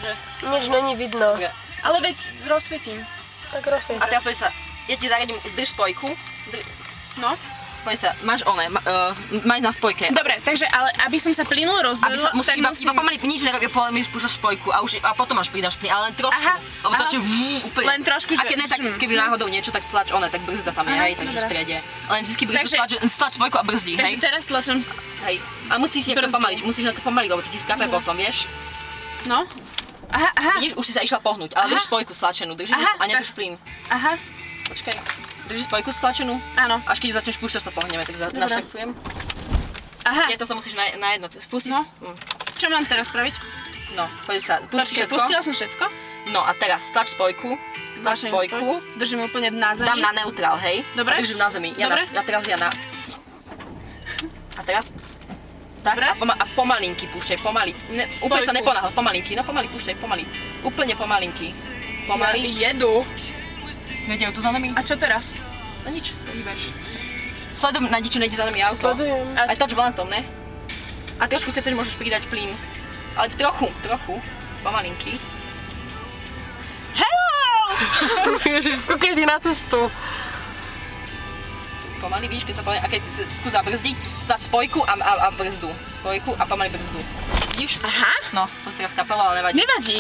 že... Nič není vidno. Ale veď rozsvietím. Tak rozsvietím. A teraz poď sa, ja ti zaradím, drž spojku. No. Poď sa, máš máš na spojke. Dobre, takže ale aby som sa plynul rozbalila, tak iba pomaly nič nerobí, pomaly púšťaš spojku a potom až pridáš plyn, ale len trošku. Lebo to je úplne. Len trošku, že... A keď ne, tak keby náhodou niečo, tak stlač tak brzda tam je, hej, takže v strede. Len vždycky stlač spojku a brzdí, hej. Takže teraz stlačam. Hej. A musíš to pomaliť, musíš na to pomaliť, lebo to ti skápe potom, vieš? No. Aha. Vidíš, už si sa išla pohnúť, ale drž spojku stlačenú, držíš a nedrž plyn. Aha. Počkaj. Držíš spojku stlačenú? Áno. Až keď ju začneš púšťať, sa pohneme, tak naštartujem. Aha. Nie, to sa musíš na jedno, spustíš. No. Čo mám teraz spraviť? No, poď sa, pusti všetko. Pustila som všetko. No a teraz stlač spojku. Stlač spojku. Držím úplne na zemi. Dám na neutrál, hej. Dobre. A držím na zemi. Dobre. A teraz tak, a pomalinky púšťaj, pomaly. Úplne sa neponáhľaj, pomalinky, no pomaly púšťaj, pomaly. Úplne pomalinky. Pomaly. Jedu. Vedia tu za nami? A čo teraz? No nič, sa hýbaš. Sleduj, či nejde za nami auto. Sledujem. Aj toč volantom, ne? A trošku, keď chceš, môžeš pridať plyn. Ale trochu, pomalinky. Hello! Ježiš, skúkaj ty na cestu. Pomaly, vidíš, keď sa pomaly, a keď skús zabrzdiť, stať spojku a brzdu. Spojku a pomaly brzdu. Vidíš? Aha. No, som si raz kapela, ale nevadí. Nevadí.